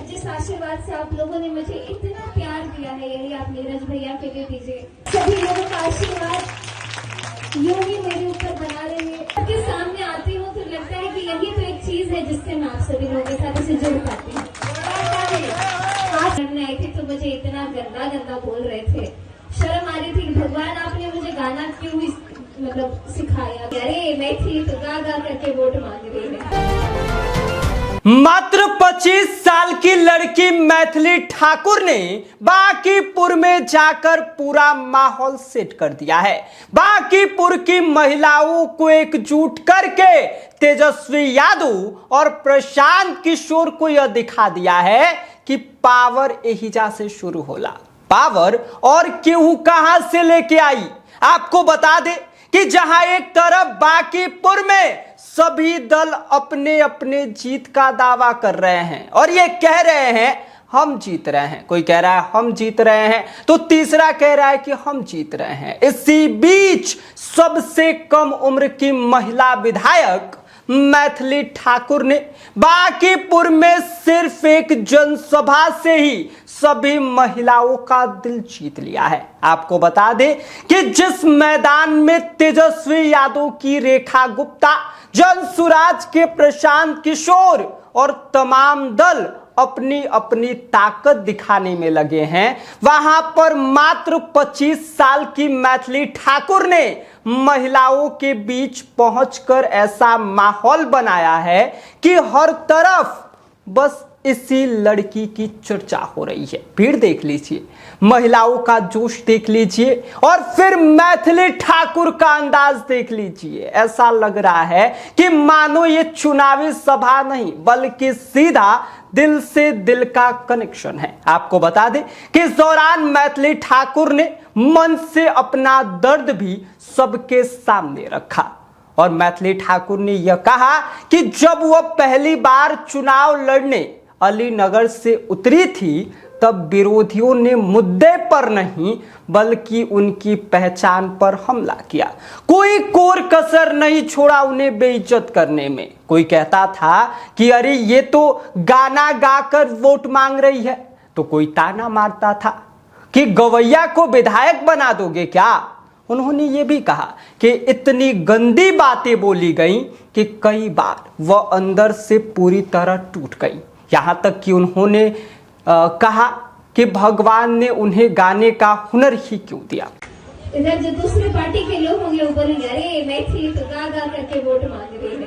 जिस आशीर्वाद से आप लोगों ने मुझे इतना प्यार दिया है, यही आप नीरज भैया के लिए दीजिए। सभी लोगों का आशीर्वाद यूं ही मेरे ऊपर बना रहे। आपके सामने आती हूँ तो लगता है कि यही तो एक चीज है जिससे मैं आप सभी लोगों के साथ इसे जुड़ पाती हूँ। आज लड़ने आई थी तो मुझे इतना गंदा गंदा बोल रहे थे, शर्म आ रही थी। भगवान आपने मुझे गाना क्यों सिखाया? अरे मैं थी तो गा गा करके वोट मांग रही है। मात्र 25 साल की लड़की मैथिली ठाकुर ने बांकीपुर में जाकर पूरा माहौल सेट कर दिया है। बांकीपुर की महिलाओं को एकजुट करके तेजस्वी यादव और प्रशांत किशोर को यह दिखा दिया है कि पावर एहिजा से शुरू होला। पावर और केहू कहां से लेके आई? आपको बता दे कि जहां एक तरफ बांकीपुर में सभी दल अपने अपने जीत का दावा कर रहे हैं और ये कह रहे हैं हम जीत रहे हैं, कोई कह रहा है हम जीत रहे हैं तो तीसरा कह रहा है कि हम जीत रहे हैं। इसी बीच सबसे कम उम्र की महिला विधायक मैथिली ठाकुर ने बांकीपुर में सिर्फ एक जनसभा से ही सभी महिलाओं का दिल जीत लिया है। आपको बता दें कि जिस मैदान में तेजस्वी यादव की रेखा गुप्ता, जनसुराज के प्रशांत किशोर और तमाम दल अपनी अपनी ताकत दिखाने में लगे हैं, वहां पर मात्र 25 साल की मैथिली ठाकुर ने महिलाओं के बीच पहुंचकर ऐसा माहौल बनाया है कि हर तरफ बस इसी लड़की की चर्चा हो रही है। भीड़ देख लीजिए, महिलाओं का जोश देख लीजिए और फिर मैथिली ठाकुर का अंदाज देख लीजिए। ऐसा लग रहा है कि मानो ये चुनावी सभा नहीं बल्कि सीधा दिल से दिल का कनेक्शन है। आपको बता दें कि इस दौरान मैथिली ठाकुर ने मन से अपना दर्द भी सबके सामने रखा और मैथिली ठाकुर ने यह कहा कि जब वह पहली बार चुनाव लड़ने अलीनगर से उतरी थी तब विरोधियों ने मुद्दे पर नहीं बल्कि उनकी पहचान पर हमला किया। कोई कोर कसर नहीं छोड़ा उन्हें बेइज्जत करने में। कोई कहता था कि अरे ये तो गाना गाकर वोट मांग रही है, तो कोई ताना मारता था कि गवैया को विधायक बना दोगे क्या। उन्होंने ये भी कहा कि इतनी गंदी बातें बोली गई कि कई बार वह अंदर से पूरी तरह टूट गई। यहां तक कि उन्होंने कहा कि भगवान ने उन्हें गाने का हुनर ही क्यों दिया। इधर जो दूसरी पार्टी के लोग होंगे वो बोलेंगे अरे मैं थी तो गा गा करके वोट मांग रही है।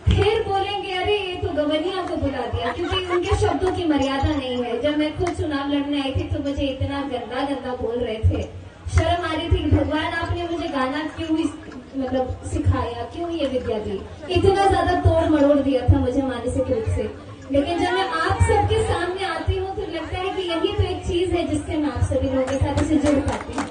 फिर बोलेंगे अरे ये तो गवैया को बुला दिया, क्योंकि उनके शब्दों की मर्यादा नहीं है। जब मैं खुद चुनाव लड़ने आई थी तो मुझे इतना गंदा गंदा बोल रहे थे, शर्म आ रही थी। भगवान आपने मुझे गाना क्यों सिखाया, क्यों ये विद्या दी? इतना ज्यादा तोड़ मरोड़ दिया था मुझे मानसिक रूप से। लेकिन जब मैं आप सबके सामने आती हूँ तो लगता है कि यही तो एक चीज है जिससे मैं आप सभी लोगों के साथ इसे जुड़ पाती हूँ।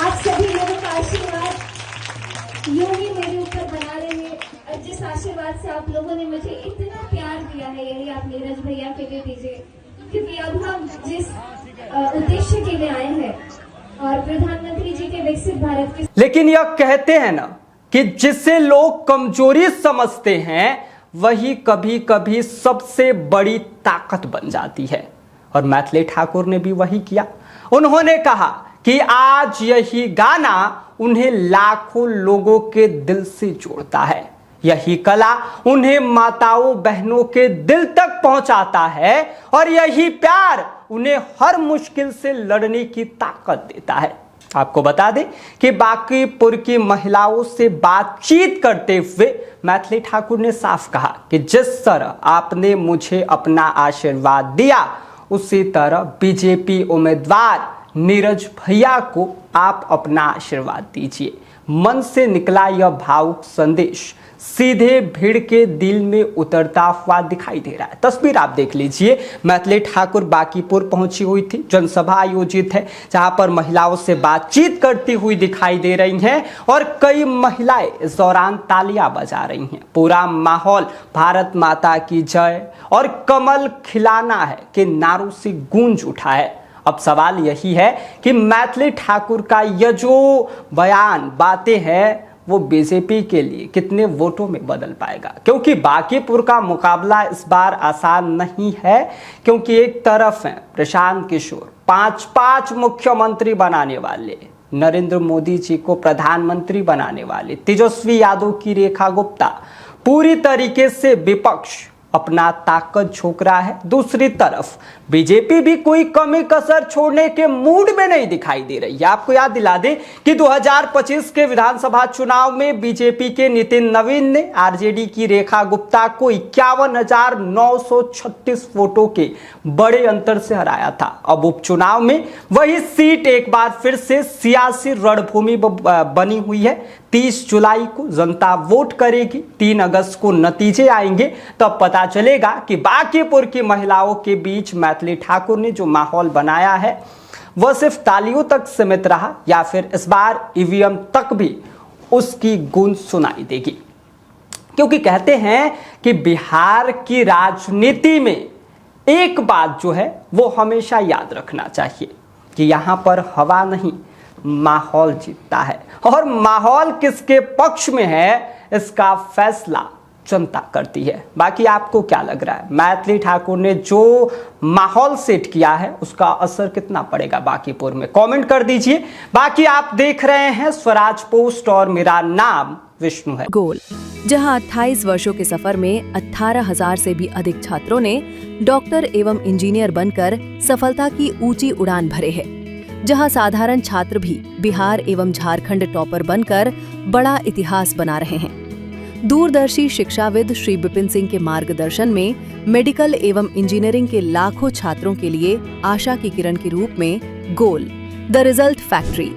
आज सभी लोगों का आशीर्वाद यूं ही मेरे ऊपर बना रहे। जिस आशीर्वाद से आप लोगों ने मुझे इतना प्यार दिया है, यही आप नीरज भैया के लिए दीजिए। क्योंकि अब हम जिस उद्देश्य के लिए आए हैं और प्रधानमंत्री जी के विकसित भारत के, लेकिन यह कहते हैं ना कि जिसे लोग कमजोरी समझते हैं वही कभी कभी सबसे बड़ी ताकत बन जाती है और मैथिली ठाकुर ने भी वही किया। उन्होंने कहा कि आज यही गाना उन्हें लाखों लोगों के दिल से जोड़ता है, यही कला उन्हें माताओं बहनों के दिल तक पहुंचाता है और यही प्यार उन्हें हर मुश्किल से लड़ने की ताकत देता है। आपको बता दें कि बांकीपुर की महिलाओं से बातचीत करते हुए मैथिली ठाकुर ने साफ कहा कि जिस तरह आपने मुझे अपना आशीर्वाद दिया उसी तरह बीजेपी उम्मीदवार नीरज भैया को आप अपना आशीर्वाद दीजिए। मन से निकला यह भावुक संदेश सीधे भीड़ के दिल में उतरता हुआ दिखाई दे रहा है। तस्वीर आप देख लीजिए, मैथिली ठाकुर बांकीपुर पहुंची हुई थी, जनसभा आयोजित है जहां पर महिलाओं से बातचीत करती हुई दिखाई दे रही हैं और कई महिलाएं इस दौरान तालियां बजा रही हैं। पूरा माहौल भारत माता की जय और कमल खिलाना है कि नारों से गूंज उठा है। अब सवाल यही है कि मैथिली ठाकुर का यह जो बयान बातें हैं वो बीजेपी के लिए कितने वोटों में बदल पाएगा, क्योंकि बांकीपुर का मुकाबला इस बार आसान नहीं है। क्योंकि एक तरफ है प्रशांत किशोर, 5 मुख्यमंत्री बनाने वाले, नरेंद्र मोदी जी को प्रधानमंत्री बनाने वाले तेजस्वी यादव की रेखा गुप्ता पूरी तरीके से विपक्ष अपना ताकत झोंक रहा है। दूसरी तरफ बीजेपी भी कोई कमी कसर छोड़ने के मूड में नहीं दिखाई दे रही है। आपको याद दिला दें कि 2025 के विधानसभा चुनाव में बीजेपी के नितिन नवीन ने आरजेडी की रेखा गुप्ता को 51,936 वोटों के बड़े अंतर से हराया था। अब उपचुनाव में वही सीट एक बार फिर से सियासी रणभूमि बनी हुई है। 30 जुलाई को जनता वोट करेगी, 3 अगस्त को नतीजे आएंगे, तब पता चलेगा कि बांकीपुर की महिलाओं के बीच मैथिली ठाकुर ने जो माहौल बनाया है वह सिर्फ तालियों तक सीमित रहा या फिर इस बार ईवीएम तक भी उसकी गूंज सुनाई देगी। क्योंकि कहते हैं कि बिहार की राजनीति में एक बात जो है वो हमेशा याद रखना चाहिए कि यहां पर हवा नहीं, माहौल जीतता है, और माहौल किसके पक्ष में है इसका फैसला जनता करती है। बाकी आपको क्या लग रहा है, मैथिली ठाकुर ने जो माहौल सेट किया है उसका असर कितना पड़ेगा बांकीपुर में, कमेंट कर दीजिए। बाकी आप देख रहे हैं स्वराज पोस्ट और मेरा नाम विष्णु है। गोल, जहां 28 वर्षों के सफर में 18,000 से भी अधिक छात्रों ने डॉक्टर एवं इंजीनियर बनकर सफलता की ऊंची उड़ान भरे है, जहां साधारण छात्र भी बिहार एवं झारखंड टॉपर बनकर बड़ा इतिहास बना रहे हैं। दूरदर्शी शिक्षाविद श्री विपिन सिंह के मार्गदर्शन में मेडिकल एवं इंजीनियरिंग के लाखों छात्रों के लिए आशा की किरण के रूप में गोल, द रिजल्ट फैक्ट्री,